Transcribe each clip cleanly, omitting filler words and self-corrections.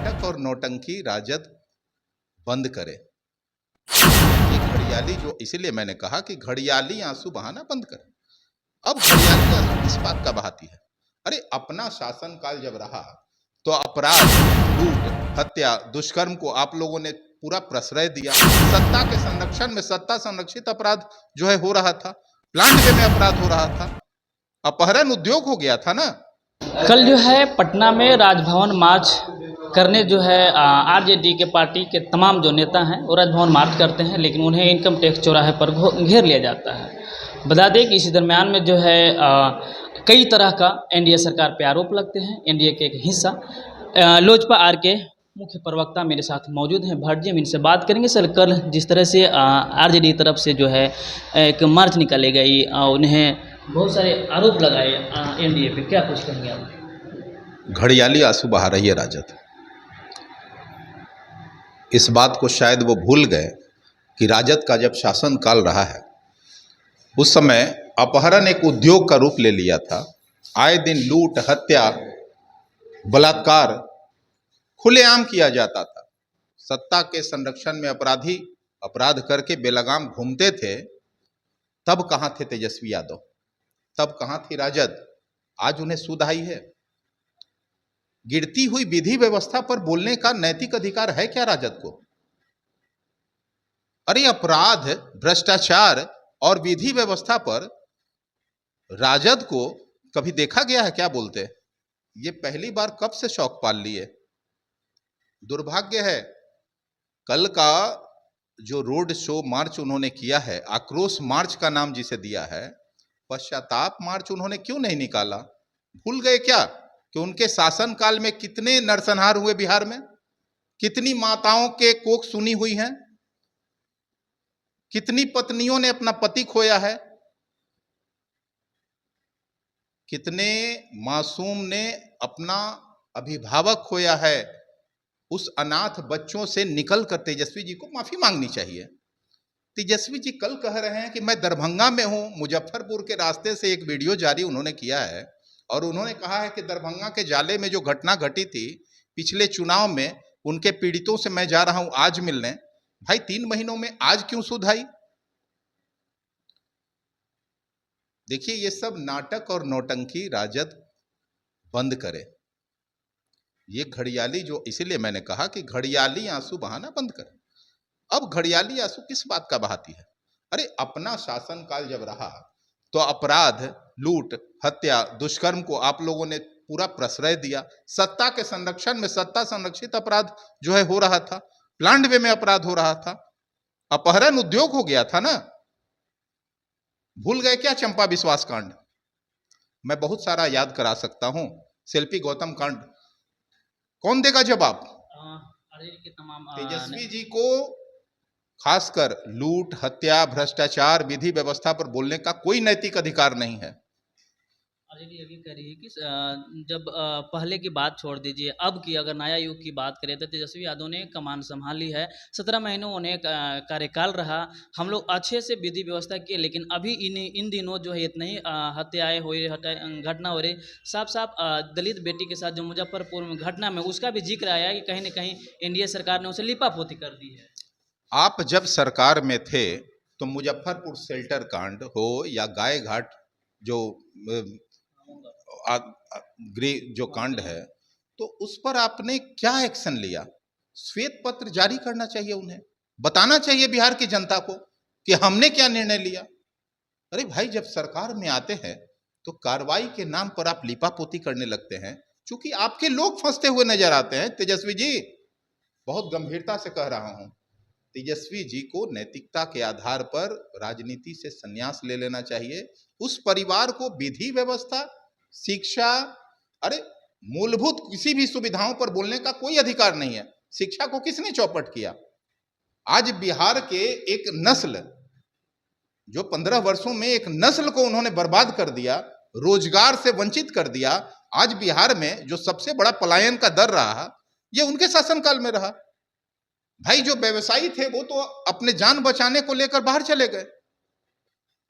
नाटक और नौटंकी राजद बंद करे। ये घड़ियाली जो, इसीलिए मैंने कहा कि घड़ियाली आंसू बहाना बंद करे। अब घड़ियाली आंसू किस बात का बहाती है? अरे अपना शासनकाल जब रहा तो अपराध, लूट, हत्या, दुष्कर्म को आप लोगों ने पूरा प्रश्रय दिया। सत्ता के संरक्षण में सत्ता संरक्षित अपराध जो है हो रहा था, प्लांट वे में अपराध हो रहा था, अपहरण उद्योग हो गया था ना। कल जो है पटना में राजभवन मार्च करने जो है आरजेडी के पार्टी के तमाम जो नेता हैं वो राजभवन मार्च करते हैं, लेकिन उन्हें इनकम टैक्स चौराहे पर घेर लिया जाता है। बता दें कि इसी दरमियान में जो है कई तरह का एनडीए सरकार पे आरोप लगते हैं। एनडीए के एक हिस्सा लोजपा आर के मुख्य प्रवक्ता मेरे साथ मौजूद हैं, भट्ट जी, हम इनसे बात करेंगे। सर, कल जिस तरह से आरजेडी की तरफ से जो है एक मार्च निकाली गई, उन्हें बहुत सारे आरोप लगाए एनडीए पे, क्या कुछ कहेंगे आप? घड़ियाली आंसू बहा रही है राजद। इस बात को शायद वो भूल गए कि राजद का जब शासनकाल रहा है उस समय अपहरण एक उद्योग का रूप ले लिया था। आए दिन लूट, हत्या, बलात्कार खुलेआम किया जाता था। सत्ता के संरक्षण में अपराधी अपराध करके बेलगाम घूमते थे। तब कहाँ थे तेजस्वी यादव? तब कहाँ थी राजद? आज उन्हें सुध आई है। गिरती हुई विधि व्यवस्था पर बोलने का नैतिक अधिकार है क्या राजद को? अरे अपराध, भ्रष्टाचार और विधि व्यवस्था पर राजद को कभी देखा गया है क्या बोलते? ये पहली बार कब से शौक पाल लिए? दुर्भाग्य है, कल का जो रोड शो मार्च उन्होंने किया है, आक्रोश मार्च का नाम जिसे दिया है, पश्चाताप मार्च उन्होंने क्यों नहीं निकाला? भूल गए क्या कि उनके शासनकाल में कितने नरसंहार हुए बिहार में? कितनी माताओं के कोख सुनी हुई हैं? कितनी पत्नियों ने अपना पति खोया है? कितने मासूम ने अपना अभिभावक खोया है? उस अनाथ बच्चों से निकलकर तेजस्वी जी को माफी मांगनी चाहिए। तेजस्वी जी कल कह रहे हैं कि मैं दरभंगा में हूं, मुजफ्फरपुर के रास्ते से एक वीडियो जारी उन्होंने किया है और उन्होंने कहा है कि दरभंगा के जाले में जो घटना घटी थी पिछले चुनाव में, उनके पीड़ितों से मैं जा रहा हूं आज मिलने। भाई 3 महीनों में आज क्यों सुध आई? देखिए, ये सब नाटक और नौटंकी राजद बंद करे। ये घड़ियाली जो, इसीलिए मैंने कहा कि घड़ियाली आंसू बहाना बंद करे। अब घड़ियाली आंसू किस बात का बहाती है? अरे अपना शासनकाल जब रहा तो अपराध, लूट, हत्या, दुष्कर्म को आप लोगों ने पूरा प्रश्रय दिया। सत्ता के संरक्षण में सत्ता संरक्षित अपराध जो है हो रहा था, प्लांट वे में अपराध हो रहा था, अपहरण उद्योग हो गया था ना। भूल गए क्या चंपा विश्वास कांड? मैं बहुत सारा याद करा सकता हूं। शिल्पी गौतम कांड, कौन देगा जवाब? तेजस्वी जी को खासकर लूट, हत्या, भ्रष्टाचार, विधि व्यवस्था पर बोलने का कोई नैतिक अधिकार नहीं है। आरजेडी ये भी कह रही है कि जब पहले की बात छोड़ दीजिए, अब की अगर नया युग की बात करें तो तेजस्वी यादव ने कमान संभाली है, 17 महीनों उन्हें कार्यकाल रहा, हम लोग अच्छे से विधि व्यवस्था किए, लेकिन अभी इन दिनों जो है इतनी हत्याएं हो रही, घटना हो रही, साफ साफ दलित बेटी के साथ जो मुजफ्फरपुर में घटना में उसका भी जिक्र आया कि कहीं ना कहीं एनडीए सरकार ने उसे लिपापोती कर दी है। आप जब सरकार में थे तो मुजफ्फरपुर शेल्टर कांड हो या गाय घाट जो जो कांड है, तो उस पर आपने क्या एक्शन लिया? श्वेत पत्र जारी करना चाहिए, उन्हें बताना चाहिए बिहार की जनता को कि हमने क्या निर्णय लिया। अरे भाई, जब सरकार में आते हैं तो कार्रवाई के नाम पर आप लिपापोती करने लगते हैं, क्योंकि आपके लोग फंसते हुए नजर आते हैं। तेजस्वी जी, बहुत गंभीरता से कह रहा हूं, तेजस्वी जी को नैतिकता के आधार पर राजनीति से संन्यास ले लेना चाहिए। उस परिवार को विधि व्यवस्था, शिक्षा, अरे मूलभूत किसी भी सुविधाओं पर बोलने का कोई अधिकार नहीं है। शिक्षा को किसने चौपट किया? आज बिहार के एक नस्ल, जो 15 वर्षों में एक नस्ल को उन्होंने बर्बाद कर दिया, रोजगार से वंचित कर दिया। आज बिहार में जो सबसे बड़ा पलायन का दर रहा, ये उनके शासनकाल में रहा। भाई, जो व्यवसायी थे वो तो अपने जान बचाने को लेकर बाहर चले गए।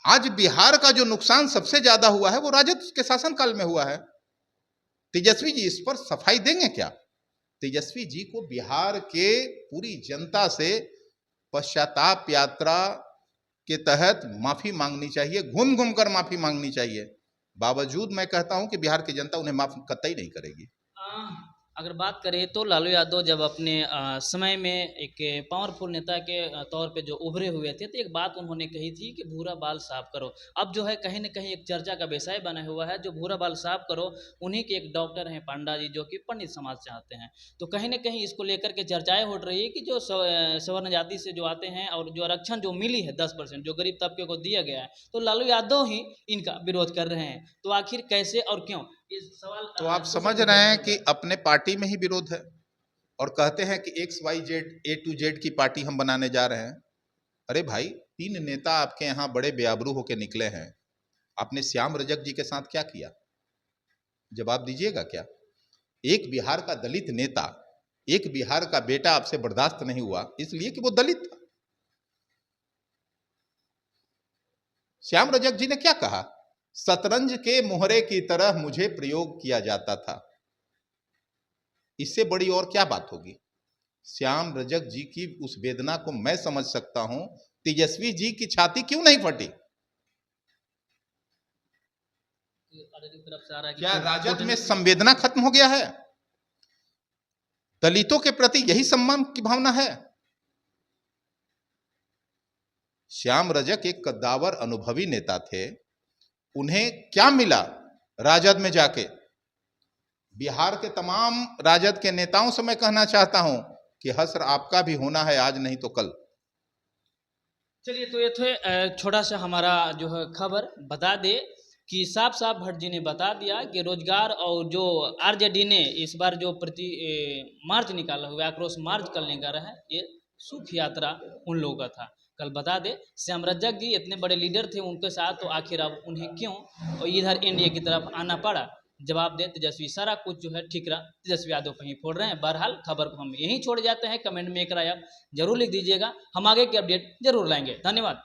आज बिहार का जो नुकसान सबसे ज्यादा हुआ है वो राजद के शासनकाल में हुआ है। तेजस्वी जी इस पर सफाई देंगे क्या? तेजस्वी जी को बिहार के पूरी जनता से पश्चाताप यात्रा के तहत माफी मांगनी चाहिए, घूम घूम कर माफी मांगनी चाहिए। बावजूद मैं कहता हूं कि बिहार की जनता उन्हें माफ कतई नहीं करेगी। अगर बात करें तो लालू यादव जब अपने समय में एक पावरफुल नेता के तौर पे जो उभरे हुए थे, तो एक बात उन्होंने कही थी कि भूरा बाल साफ करो। अब जो है कहीं ना कहीं एक चर्चा का विषय बना हुआ है, जो भूरा बाल साफ करो उन्हीं के एक डॉक्टर हैं पांडा जी, जो कि पंडित समाज से आते हैं। तो कहीं ना कहीं इसको लेकर के चर्चाएं हो रही है कि जो सवर्ण जाति से जो आते हैं और जो आरक्षण जो मिली है 10% जो गरीब तबके को दिया गया है, तो लालू यादव ही इनका विरोध कर रहे हैं। तो आखिर कैसे और क्यों, इस सवाल तो आप समझ रहे हैं कि अपने पार्टी में ही विरोध है और कहते हैं कि XYZ A to Z की पार्टी हम बनाने जा रहे हैं। अरे भाई, 3 नेता आपके यहाँ बड़े बेआबरू होके निकले हैं। आपने श्याम रजक जी के साथ क्या किया, जवाब दीजिएगा क्या? एक बिहार का दलित नेता, एक बिहार का बेटा आपसे बर्दाश्त नहीं हुआ इसलिए कि वो दलित था। श्याम रजक जी ने क्या कहा? शतरंज के मोहरे की तरह मुझे प्रयोग किया जाता था। इससे बड़ी और क्या बात होगी? श्याम रजक जी की उस वेदना को मैं समझ सकता हूं। तेजस्वी जी की छाती क्यों नहीं फटी? क्या राजद में संवेदना खत्म हो गया है? दलितों के प्रति यही सम्मान की भावना है? श्याम रजक एक कद्दावर अनुभवी नेता थे। उन्हें क्या मिला राजद में जाके? बिहार के तमाम राजद के नेताओं से मैं कहना चाहता हूं कि हश्र आपका भी होना है, आज नहीं तो कल। चलिए, तो ये थे छोटा सा हमारा जो है खबर बता दे कि साफ साफ भट्ट जी ने बता दिया कि रोजगार और जो आरजेडी ने इस बार जो मार्च निकाला हुआ, आक्रोश मार्च कल निकाला है, ये सुख यात्रा उन लोगों का था। कल बता दे श्याम रजक जी इतने बड़े लीडर थे उनके साथ, तो आखिर अब उन्हें क्यों और इधर एनडीए की तरफ आना पड़ा? जवाब दे तेजस्वी, सारा कुछ जो है ठीक रहा, तेजस्वी यादव कहीं फोड़ रहे हैं। बहरहाल खबर को हम यहीं छोड़ जाते हैं। कमेंट में एक राय आप जरूर लिख दीजिएगा, हम आगे की अपडेट जरूर लाएंगे। धन्यवाद।